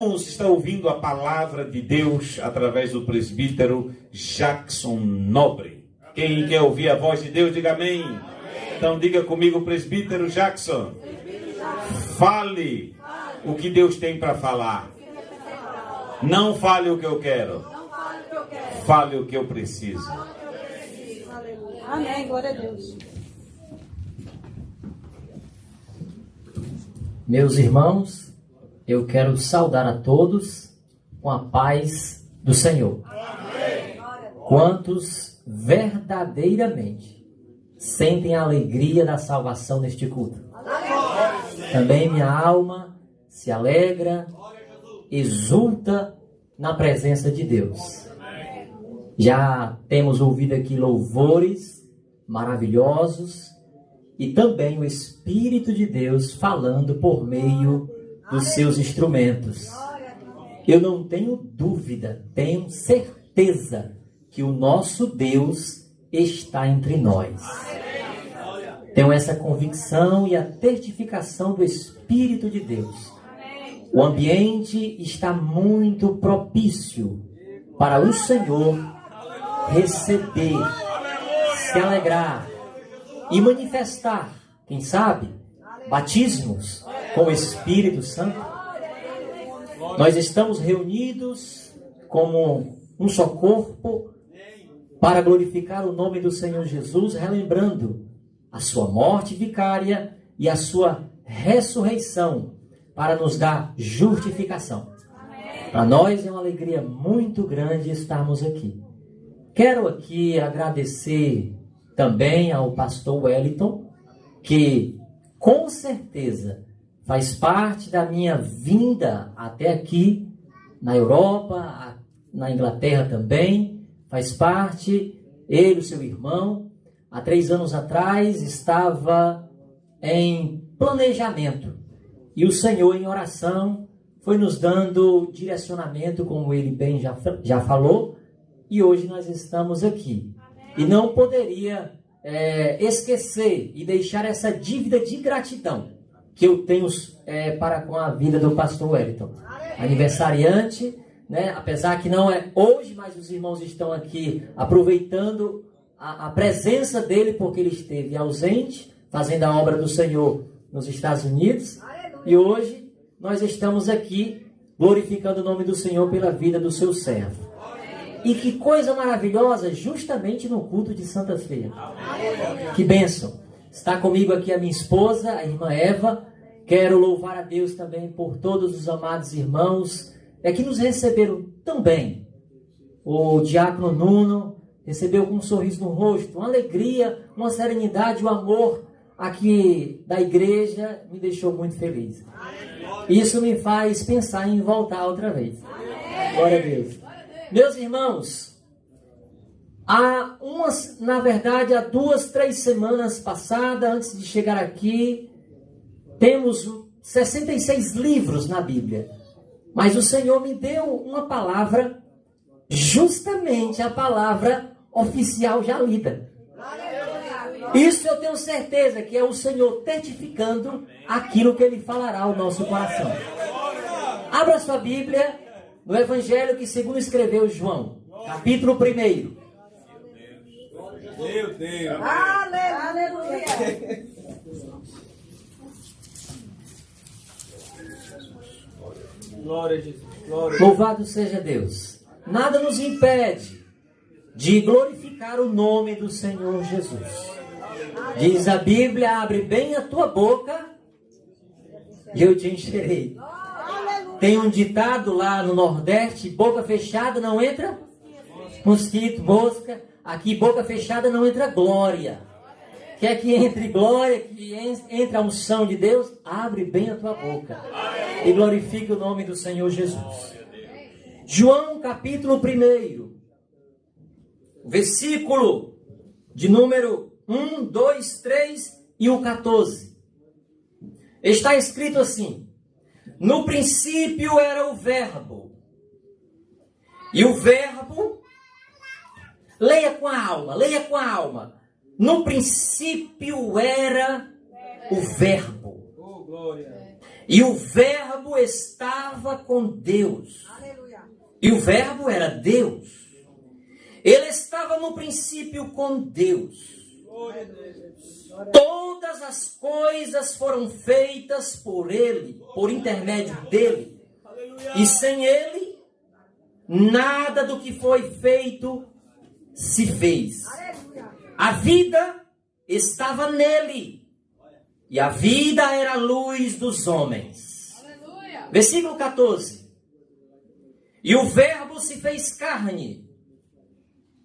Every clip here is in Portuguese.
Irmãos, está ouvindo a palavra de Deus através do presbítero Jackson Nobre. Quem quer ouvir a voz de Deus, diga amém. Então diga comigo, presbítero Jackson. Fale o que Deus tem para falar. Não fale o que eu quero. Fale o que eu preciso. Amém, glória a Deus. Meus irmãos, eu quero saudar a todos com a paz do Senhor. Amém. Quantos verdadeiramente sentem a alegria da salvação neste culto? Amém. Também minha alma se alegra, exulta na presença de Deus. Já temos ouvido aqui louvores maravilhosos e também o Espírito de Deus falando por meio dos seus instrumentos. Eu não tenho dúvida, tenho certeza que o nosso Deus está entre nós. Tenho essa convicção e a testificação do Espírito de Deus. O ambiente está muito propício para o Senhor receber, se alegrar e manifestar, quem sabe, batismos com o Espírito Santo. Nós estamos reunidos como um só corpo para glorificar o nome do Senhor Jesus, relembrando a sua morte vicária e a sua ressurreição para nos dar justificação. Para nós é uma alegria muito grande estarmos aqui. Quero aqui agradecer também ao pastor Wellington, que com certeza faz parte da minha vinda até aqui, na Europa, na Inglaterra também, faz parte, ele, o seu irmão, há 3 anos atrás estava em planejamento, e o Senhor em oração foi nos dando direcionamento, como ele bem já falou, e hoje nós estamos aqui. E não poderia esquecer e deixar essa dívida de gratidão que eu tenho para com a vida do pastor Wellington. Aniversariante, né? Apesar que não é hoje, mas os irmãos estão aqui aproveitando a presença dele, porque ele esteve ausente, fazendo a obra do Senhor nos Estados Unidos. E hoje nós estamos aqui glorificando o nome do Senhor pela vida do seu servo. E que coisa maravilhosa, justamente no culto de Santa Ceia. Que bênção. Está comigo aqui a minha esposa, a irmã Eva. Quero louvar a Deus também por todos os amados irmãos que nos receberam tão bem. O diácono Nuno recebeu com um sorriso no rosto, uma alegria, uma serenidade, o amor aqui da igreja me deixou muito feliz. Isso me faz pensar em voltar outra vez. Glória a Deus. Meus irmãos, há 2, 3 semanas passadas, antes de chegar aqui, temos 66 livros na Bíblia. Mas o Senhor me deu uma palavra, justamente a palavra oficial já lida. Isso eu tenho certeza que é o Senhor testificando aquilo que Ele falará ao nosso coração. Abra sua Bíblia no Evangelho que segundo escreveu João, capítulo 1. Meu Deus. Aleluia. Glória a Jesus. Glória. Louvado seja Deus. Nada nos impede de glorificar o nome do Senhor Jesus. Diz a Bíblia, abre bem a tua boca e eu te encherei. Tem um ditado lá no Nordeste, boca fechada não entra mosquito, mosca. Aqui, boca fechada não entra glória. Quer que entre glória, que entre a unção de Deus? Abre bem a tua boca e glorifique o nome do Senhor Jesus. João capítulo 1, versículo de número 1, 2, 3 e o 14. Está escrito assim: no princípio era o Verbo, e o Verbo, leia com a alma. No princípio era o Verbo. Oh, glória. E o Verbo estava com Deus. E o Verbo era Deus. Ele estava no princípio com Deus. Todas as coisas foram feitas por Ele, por intermédio dEle. E sem Ele, nada do que foi feito se fez. A vida estava nele. E a vida era a luz dos homens. Versículo 14. E o Verbo se fez carne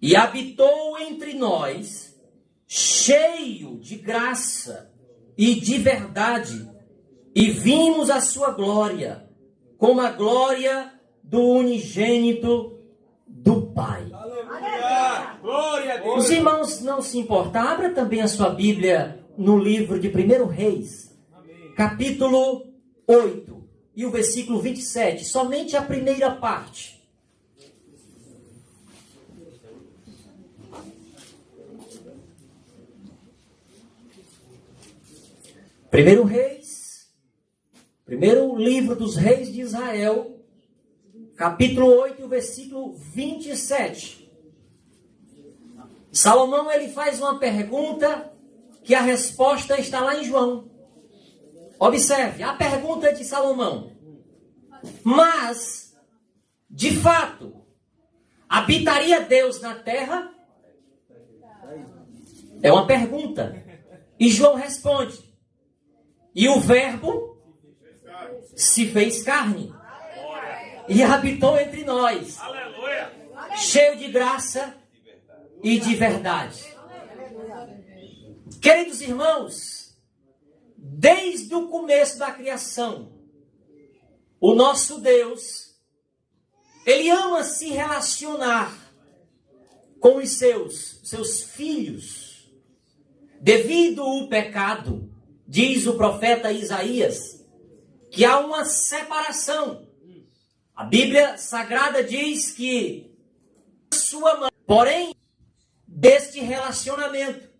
e habitou entre nós, cheio de graça e de verdade, e vimos a sua glória, como a glória do unigênito do Pai. Aleluia! Glória a Deus! Os irmãos não se importam, abra também a sua Bíblia no livro de 1 Reis, capítulo 8, e o versículo 27, somente a primeira parte. Primeiro Reis, primeiro livro dos reis de Israel, capítulo 8, versículo 27. Salomão, ele faz uma pergunta que a resposta está lá em João. Observe, a pergunta de Salomão. Mas, de fato, habitaria Deus na terra? É uma pergunta. E João responde. E o Verbo se fez carne e habitou entre nós, cheio de graça e de verdade. Queridos irmãos, desde o começo da criação, o nosso Deus, Ele ama se relacionar com os seus filhos. Devido ao pecado, diz o profeta Isaías, que há uma separação. A Bíblia Sagrada diz que sua mãe, porém, deste relacionamento,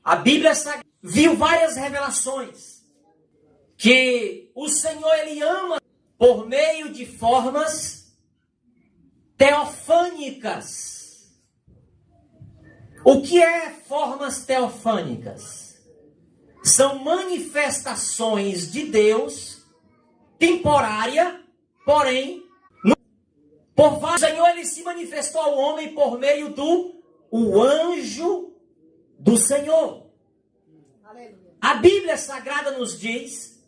a Bíblia Sagrada viu várias revelações que o Senhor, Ele ama por meio de formas teofânicas. O que é formas teofânicas? São manifestações de Deus, temporária, porém, o Senhor, Ele se manifestou ao homem por meio do anjo do Senhor. A Bíblia Sagrada nos diz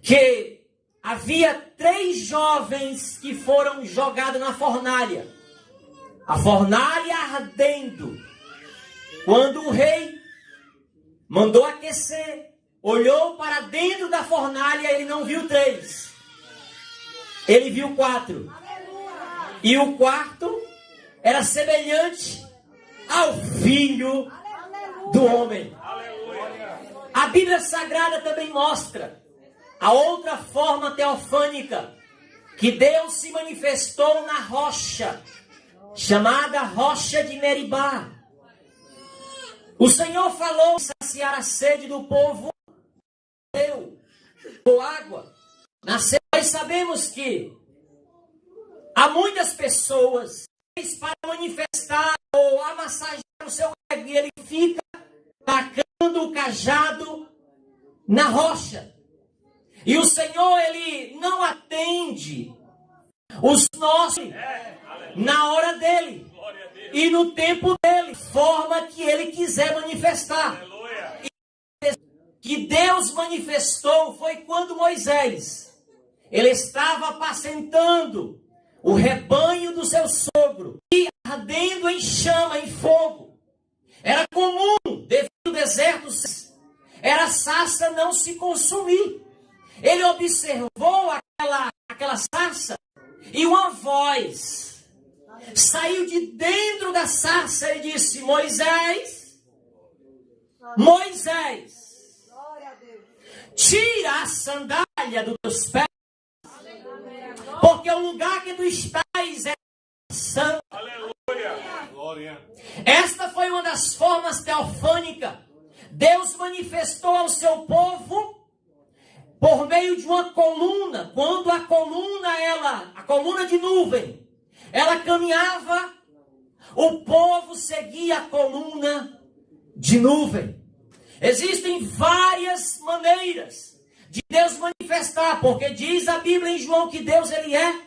que havia 3 jovens que foram jogados na fornalha. A fornalha ardendo. Quando o rei mandou aquecer, olhou para dentro da fornalha, ele não viu 3. Ele viu 4. E o quarto era semelhante ao filho do homem. A Bíblia Sagrada também mostra a outra forma teofânica, que Deus se manifestou na rocha, chamada rocha de Meribá. O Senhor falou saciar a sede do povo, deu água. Nós sabemos que há muitas pessoas para manifestar ou amassagear o seu ego, e ele fica tacando o cajado na rocha. E o Senhor, Ele não atende os nossos na hora dele e no tempo dele, forma que Ele quiser manifestar. E que Deus manifestou foi quando Moisés, ele estava apacentando o rebanho do seu sogro e ardendo em chama, em fogo. Era comum, devido ao deserto, era a sarça não se consumir. Ele observou aquela sarça e uma voz saiu de dentro da sarça e disse: Moisés, Moisés, tira a sandália dos teus pés, porque o lugar que tu estás é santo. Aleluia. Esta foi uma das formas teofânicas. Deus manifestou ao seu povo por meio de uma coluna. Quando a coluna de nuvem, ela caminhava, o povo seguia a coluna de nuvem. Existem várias maneiras de Deus manifestar, porque diz a Bíblia em João que Deus ele é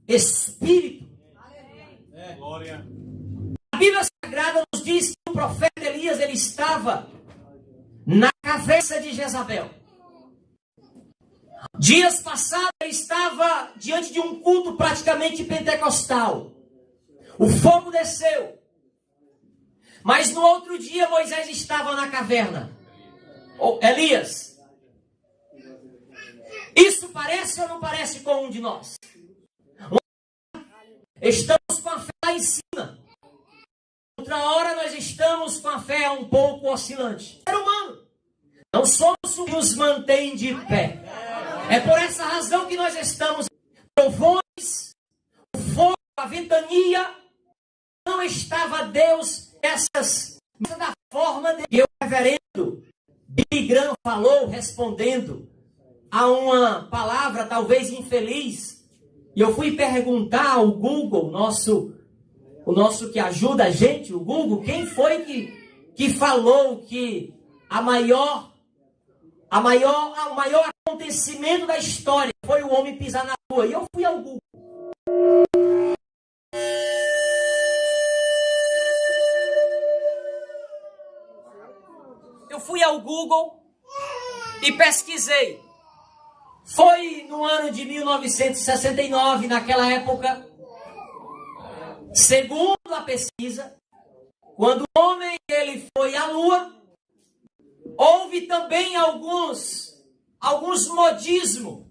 Espírito. Glória. A Bíblia Sagrada nos diz que o profeta Elias ele estava na cabeça de Jezabel. Dias passados ele estava diante de um culto praticamente pentecostal. O fogo desceu. Mas no outro dia Moisés estava na caverna. Elias. Isso parece ou não parece com um de nós? Estamos com a fé lá em cima. Outra hora nós estamos com a fé um pouco oscilante. Ser humano. Não somos o que nos mantém de pé. É por essa razão que nós estamos trovões, o fogo, a ventania. Não estava Deus da forma de que o reverendo Billy Graham falou, respondendo a uma palavra talvez infeliz. E eu fui perguntar ao Google, o nosso que ajuda a gente, o Google, quem foi que falou que o maior acontecimento da história foi o homem pisar na lua. E eu fui ao Google. Eu fui ao Google e pesquisei. Foi no ano de 1969, naquela época, segundo a pesquisa, quando o homem ele foi à lua, houve também alguns modismos.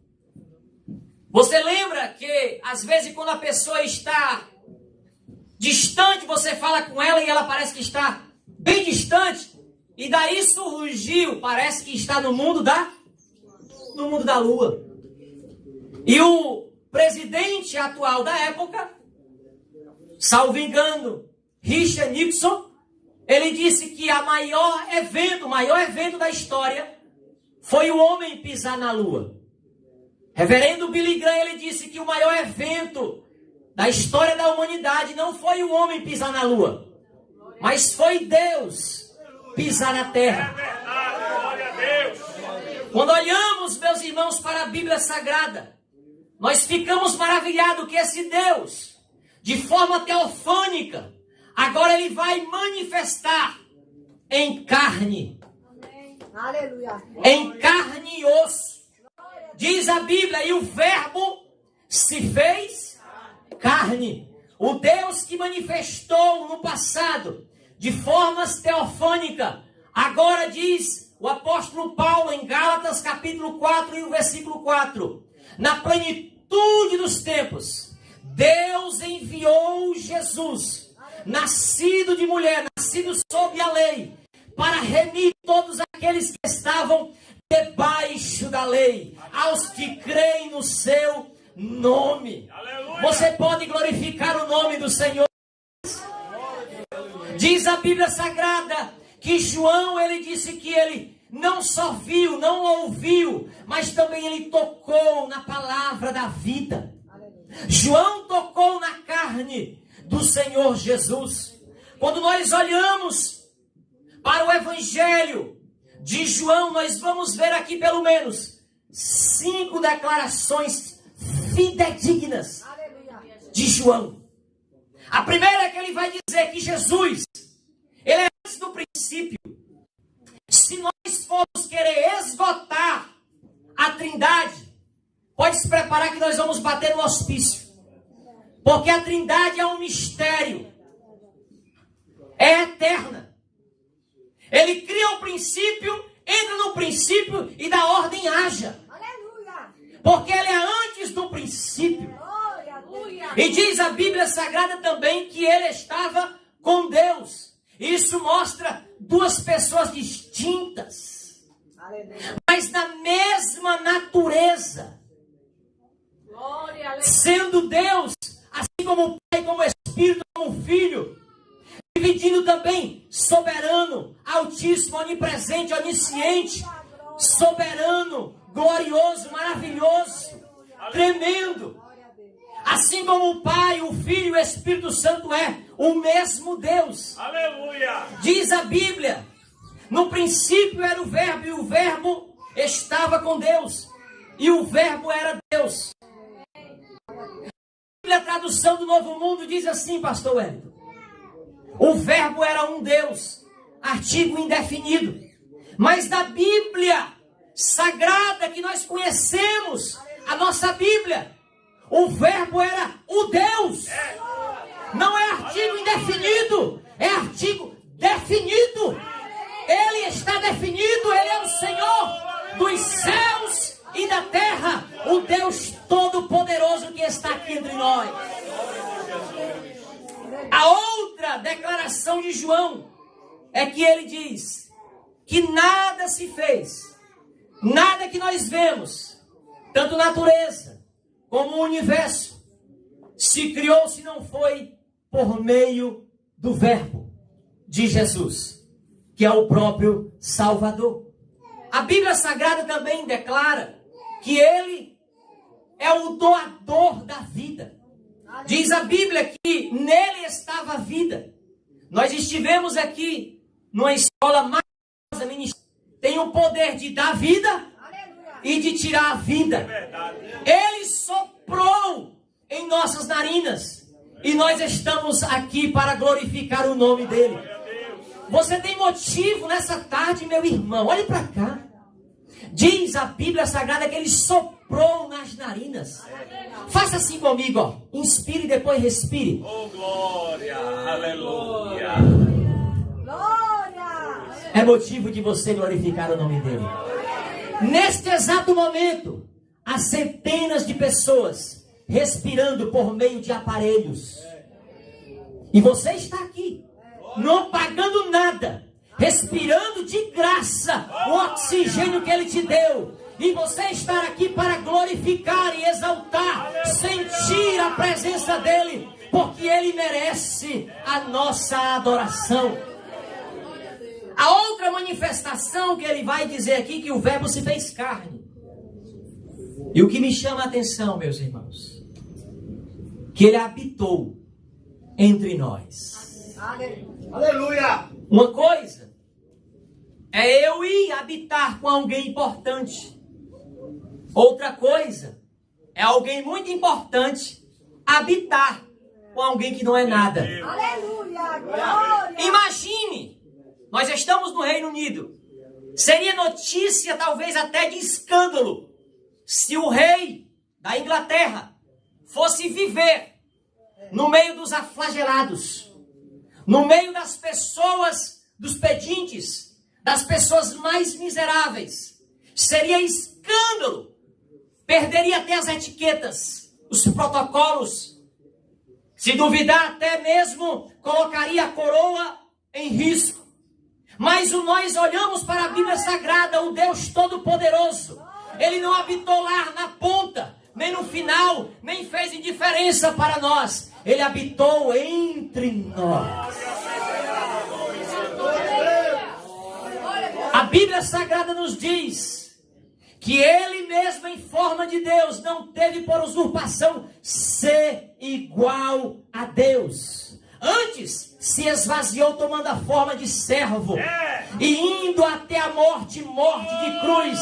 Você lembra que, às vezes, quando a pessoa está distante, você fala com ela e ela parece que está bem distante, e daí surgiu, parece que está no mundo da lua. E o presidente atual da época, salvo engano, Richard Nixon, ele disse que o maior evento da história foi o homem pisar na lua. Reverendo Billy Graham, ele disse que o maior evento da história da humanidade não foi o homem pisar na lua, mas foi Deus pisar na terra. É verdade, glória a Deus. Quando olhamos, meus irmãos, para a Bíblia Sagrada, nós ficamos maravilhados que esse Deus, de forma teofânica, agora ele vai manifestar em carne. Aleluia. Em carne e osso. Diz a Bíblia, e o verbo se fez carne. O Deus que manifestou no passado de formas teofânicas, agora diz o apóstolo Paulo em Gálatas capítulo 4 e o versículo 4. Na plenitude dos tempos, Deus enviou Jesus, nascido de mulher, nascido sob a lei, para remir todos aqueles que estavam debaixo da lei, aos que creem no seu nome. Aleluia. Você pode glorificar o nome do Senhor. Diz a Bíblia Sagrada que João, ele disse que ele não só viu, não ouviu, mas também ele tocou na palavra da vida. João tocou na carne do Senhor Jesus. Quando nós olhamos para o Evangelho de João, nós vamos ver aqui pelo menos 5 declarações fidedignas de João. A primeira é que ele vai dizer que Jesus, ele é antes do princípio. Se nós formos querer esgotar a Trindade, pode se preparar que nós vamos bater no hospício. Porque a Trindade é um mistério. É eterna. Ele cria o princípio, entra no princípio e dá ordem haja. Aleluia. Porque ele é antes do princípio. Aleluia. E diz a Bíblia Sagrada também que ele estava com Deus. Isso mostra duas pessoas distintas, Aleluia. mas na mesma natureza. Glória, aleluia. Sendo Deus, assim como o Pai, como o Espírito, como o Filho, dividindo também soberano, altíssimo, onipresente, onisciente, soberano, glorioso, maravilhoso, tremendo. Assim como o Pai, o Filho e o Espírito Santo é o mesmo Deus. Aleluia. Diz a Bíblia, no princípio era o Verbo, e o Verbo estava com Deus, e o Verbo era Deus. A tradução do Novo Mundo diz assim, pastor Wellington: o Verbo era um Deus, artigo indefinido. Mas na Bíblia Sagrada que nós conhecemos, a nossa Bíblia, o Verbo era o Deus. Não é artigo indefinido, é artigo definido. Ele está definido, Ele é o Senhor dos céus e da terra, o Deus Todo-Poderoso que está aqui entre nós. A outra declaração de João é que ele diz que nada se fez, nada que nós vemos, tanto natureza como o universo, se criou se não foi por meio do Verbo de Jesus, que é o próprio Salvador. A Bíblia Sagrada também declara que Ele é o doador da vida. Diz a Bíblia que nele estava a vida. Nós estivemos aqui numa escola maravilhosa, ministério. Tem o poder de dar vida e de tirar a vida. Ele soprou em nossas narinas e nós estamos aqui para glorificar o nome dele. Você tem motivo nessa tarde, meu irmão, olhe para cá. Diz a Bíblia Sagrada que ele soprou nas narinas. Faça assim comigo, ó. Inspire e depois respire. Oh, glória, aleluia. Glória! É motivo de você glorificar o nome dele. Neste exato momento, há centenas de pessoas respirando por meio de aparelhos. E você está aqui, não pagando nada, respirando de graça o oxigênio que Ele te deu. E você está aqui para glorificar e exaltar, sentir a presença dEle, porque Ele merece a nossa adoração. A outra manifestação que Ele vai dizer aqui, que o Verbo se fez carne. E o que me chama a atenção, meus irmãos, que Ele habitou entre nós. Aleluia. Uma coisa é eu ir habitar com alguém importante. Outra coisa é alguém muito importante habitar com alguém que não é nada. Aleluia! Glória! Imagine, nós estamos no Reino Unido. Seria notícia, talvez até de escândalo, se o rei da Inglaterra fosse viver no meio dos aflagelados, no meio das pessoas, dos pedintes, das pessoas mais miseráveis. Seria escândalo. Perderia até as etiquetas, os protocolos. Se duvidar, até mesmo colocaria a coroa em risco. Mas nós olhamos para a Bíblia Sagrada, o Deus Todo-Poderoso. Ele não habitou lá na ponta, nem no final, nem fez indiferença para nós. Ele habitou entre nós. A Bíblia Sagrada nos diz que Ele mesmo, em forma de Deus, não teve por usurpação ser igual a Deus. Antes, se esvaziou tomando a forma de servo e indo até a morte de cruz,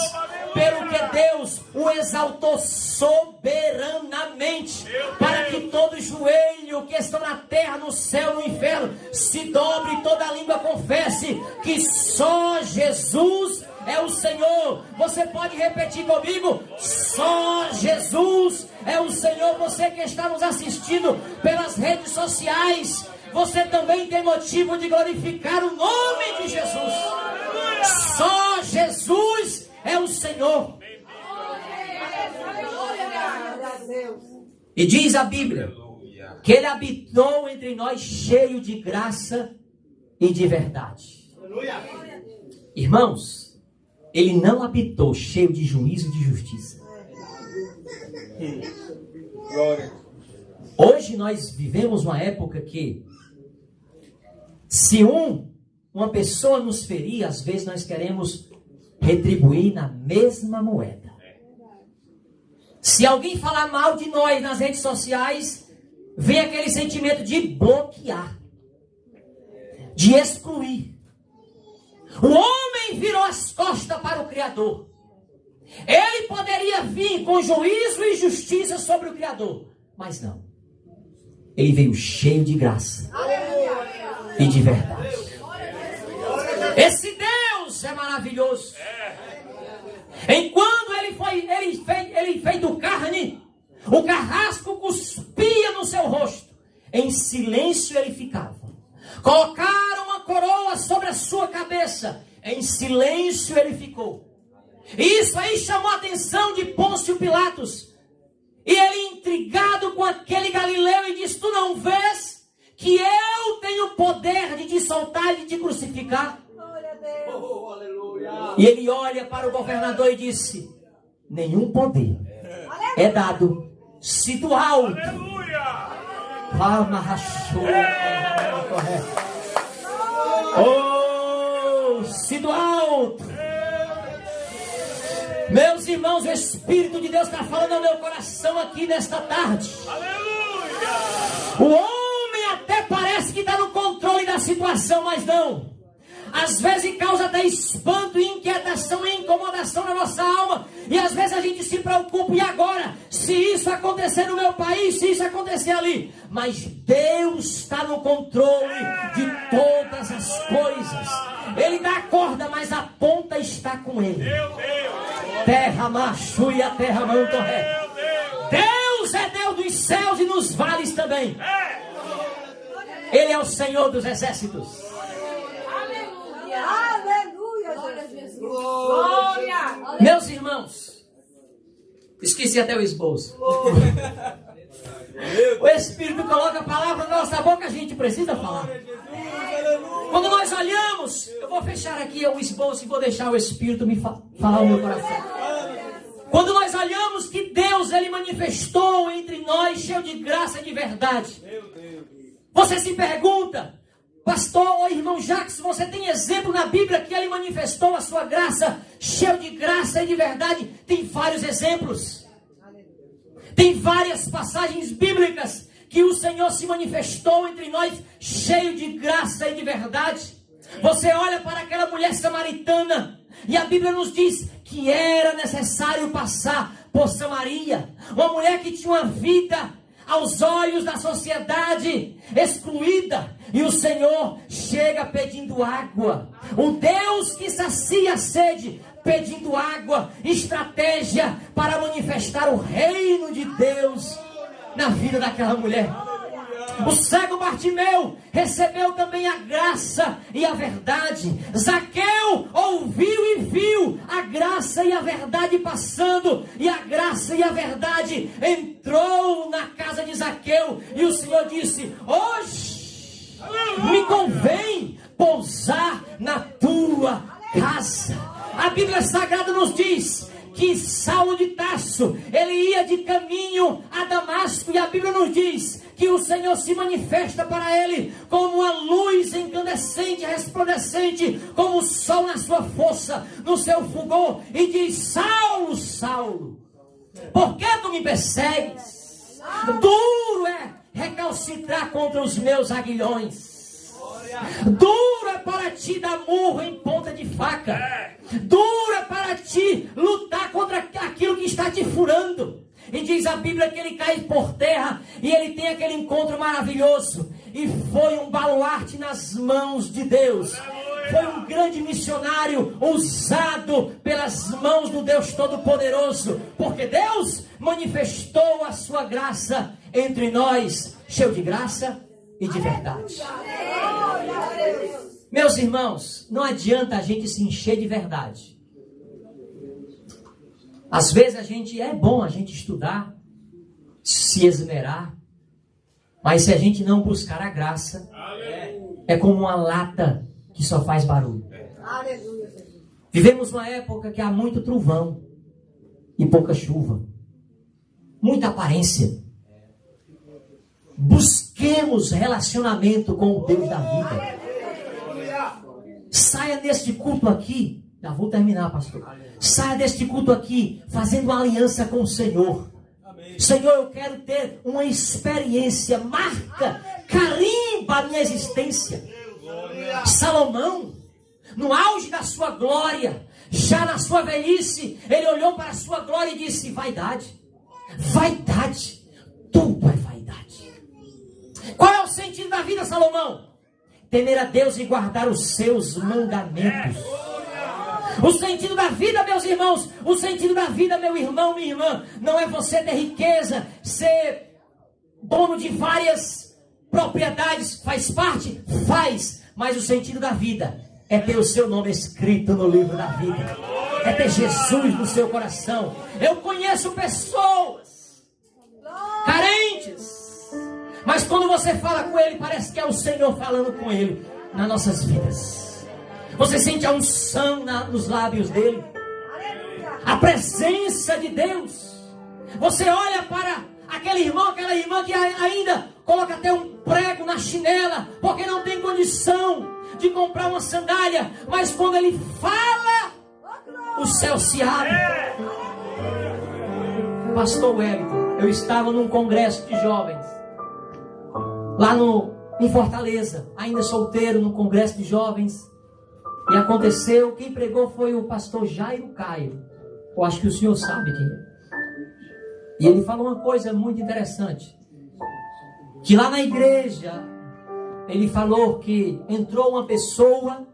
pelo que Deus o exaltou soberanamente, para que todo joelho que está na terra, no céu, no inferno, se dobre e toda língua confesse que só Jesus é o Senhor. Você pode repetir comigo? Só Jesus é o Senhor. Você que está nos assistindo pelas redes sociais, você também tem motivo de glorificar o nome de Jesus. Só Jesus é o Senhor. E diz a Bíblia que Ele habitou entre nós cheio de graça e de verdade. Irmãos, Ele não habitou cheio de juízo e de justiça. Hoje nós vivemos uma época que, se uma pessoa nos ferir, às vezes nós queremos retribuir na mesma moeda. Se alguém falar mal de nós nas redes sociais, vem aquele sentimento de bloquear, de excluir. O homem virou as costas para o Criador. Ele poderia vir com juízo e justiça sobre o Criador, mas não. Ele veio cheio de graça e de verdade. Esse Deus é maravilhoso. Enquanto ele feito carne, o carrasco cuspia no seu rosto. Em silêncio ele ficava. Colocaram uma coroa sobre a sua cabeça. Em silêncio ele ficou. Isso aí chamou a atenção de Pôncio Pilatos. E ele, intrigado com aquele Galileu, e disse: tu não vês que eu tenho poder de te soltar e de te crucificar? Glória a Deus. Oh, aleluia. E ele olha para o governador e disse: nenhum poder é dado se do alto. Aleluia. Oh, se do alto. Meus irmãos, o Espírito de Deus está falando ao meu coração aqui nesta tarde. Aleluia. O homem até parece que está no controle da situação, mas não. Às vezes causa até espanto, inquietação e incomodação na nossa alma. E às vezes a gente se preocupa: e agora? Se isso acontecer no meu país, se isso acontecer ali. Mas Deus está no controle de todas as coisas. Ele dá a corda, mas a ponta está com ele. Meu Deus. Terra macho e a terra mão torré. Deus é Deus dos céus e nos vales também. Ele é o Senhor dos exércitos. Aleluia, Jesus. Glória. Meus irmãos, esqueci até o esboço. O Espírito coloca a palavra na nossa boca, a gente precisa falar. Quando nós olhamos, eu vou fechar aqui o esboço e vou deixar o Espírito me falar o meu coração. Quando nós olhamos que Deus, Ele manifestou entre nós, cheio de graça e de verdade. Você se pergunta: pastor ou irmão Jackson, você tem exemplo na Bíblia que Ele manifestou a sua graça, cheio de graça e de verdade? Tem vários exemplos. Tem várias passagens bíblicas que o Senhor se manifestou entre nós, cheio de graça e de verdade. Você olha para aquela mulher samaritana, e a Bíblia nos diz que era necessário passar por Samaria. Uma mulher que tinha uma vida aos olhos da sociedade excluída, e o Senhor chega pedindo água. O Deus que sacia a sede, pedindo água, estratégia para manifestar o reino de Deus na vida daquela mulher. O cego Bartimeu recebeu também a graça e a verdade. Zaqueu ouviu e viu a graça e a verdade passando, e a graça e a verdade entrou na casa de Zaqueu, e o Senhor disse: hoje me convém pousar na tua casa. A Bíblia Sagrada nos diz que Saulo de Tarso, ele ia de caminho a Damasco, e a Bíblia nos diz que o Senhor se manifesta para ele como uma luz incandescente, resplandecente, como o sol na sua força, no seu fulgor, e diz: Saulo, Saulo, por que tu me persegues? Duro é recalcitrar contra os meus aguilhões. Duro é para ti dar murro em ponta de faca. Duro é para ti lutar contra aquilo que está te furando. E diz a Bíblia que ele cai por terra, e ele tem aquele encontro maravilhoso. E foi um baluarte nas mãos de Deus. Foi um grande missionário usado pelas mãos do Deus Todo-Poderoso. Porque Deus manifestou a sua graça entre nós, cheio de graça e de verdade. Meus irmãos, não adianta a gente se encher de verdade. Às vezes é bom a gente estudar, se esmerar, mas se a gente não buscar a graça, é como uma lata que só faz barulho. Vivemos uma época que há muito trovão e pouca chuva, muita aparência. Busquemos relacionamento com o Deus da vida. Saia deste culto aqui, já vou terminar, pastor. Saia deste culto aqui fazendo uma aliança com o Senhor. Senhor, eu quero ter uma experiência, marca, carimba a minha existência. Salomão, no auge da sua glória, já na sua velhice, ele olhou para a sua glória e disse: vaidade, vaidade, tudo é vaidade. Qual é o sentido da vida, Salomão? Temer a Deus e guardar os seus mandamentos. O sentido da vida, meus irmãos, o sentido da vida, meu irmão, minha irmã, não é você ter riqueza, ser dono de várias propriedades, faz parte? Faz, mas o sentido da vida é ter o seu nome escrito no livro da vida, é ter Jesus no seu coração. Eu conheço pessoas carentes, mas quando você fala com ele, parece que é o Senhor falando com ele nas nossas vidas. Você sente a unção nos lábios dele, a presença de Deus. Você olha para aquele irmão, aquela irmã que ainda coloca até um prego na chinela, porque não tem condição de comprar uma sandália, mas quando ele fala, o céu se abre. Pastor Wellington, eu estava num congresso de jovens lá em Fortaleza, ainda solteiro, no congresso de jovens. E aconteceu, quem pregou foi o pastor Jairo Caio. Eu acho que o senhor sabe quem é. E ele falou uma coisa muito interessante, que lá na igreja ele falou que entrou uma pessoa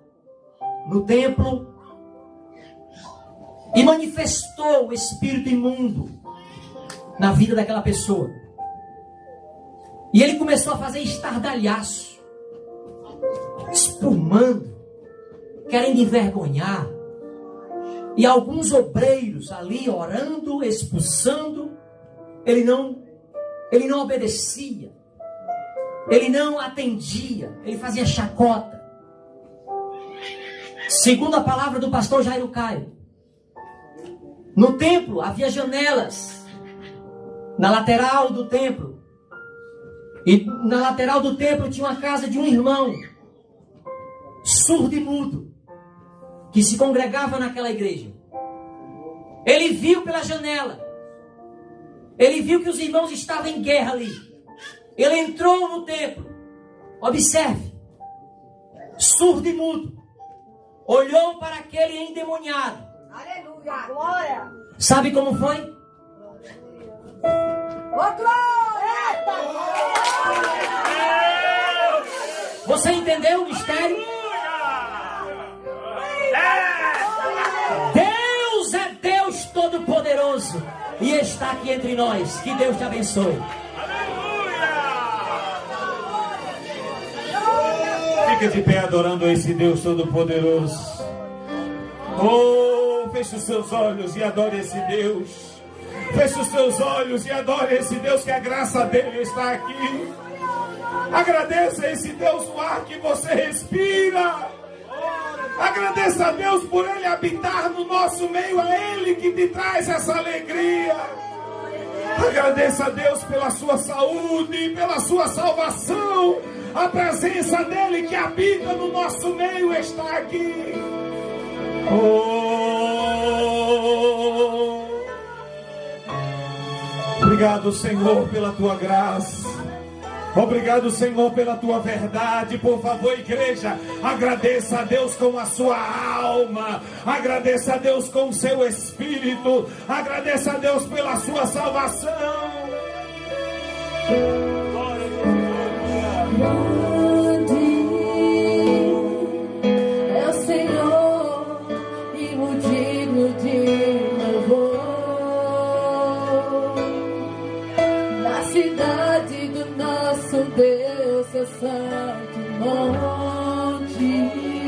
no templo e manifestou o espírito imundo na vida daquela pessoa. E ele começou a fazer estardalhaço, espumando, querendo envergonhar. E alguns obreiros ali orando, expulsando, ele não obedecia, ele não atendia, ele fazia chacota. Segundo a palavra do pastor Jairo Caio, no templo havia janelas na lateral do templo, e na lateral do templo tinha uma casa de um irmão surdo e mudo que se congregava naquela igreja. Ele viu pela janela, ele viu que os irmãos estavam em guerra ali. Ele entrou no templo, observe, surdo e mudo, olhou para aquele endemoniado. Aleluia, glória. Sabe como foi? Você entendeu o mistério? Deus é Deus Todo-Poderoso e está aqui entre nós. Que Deus te abençoe. Fica de pé adorando esse Deus Todo-Poderoso. Oh, feche os seus olhos e adore esse Deus. Feche os seus olhos e adore esse Deus, que a graça dele está aqui. Agradeça a esse Deus o ar que você respira. Agradeça a Deus por ele habitar no nosso meio, a ele que te traz essa alegria. Agradeça a Deus pela sua saúde, pela sua salvação. A presença dele que habita no nosso meio está aqui. Oh, obrigado, Senhor, pela tua graça. Obrigado, Senhor, pela tua verdade. Por favor, igreja, agradeça a Deus com a sua alma. Agradeça a Deus com o seu espírito. Agradeça a Deus pela sua salvação. É o Senhor e o digno de louvor. Na cidade do nosso Deus, seu santo monte.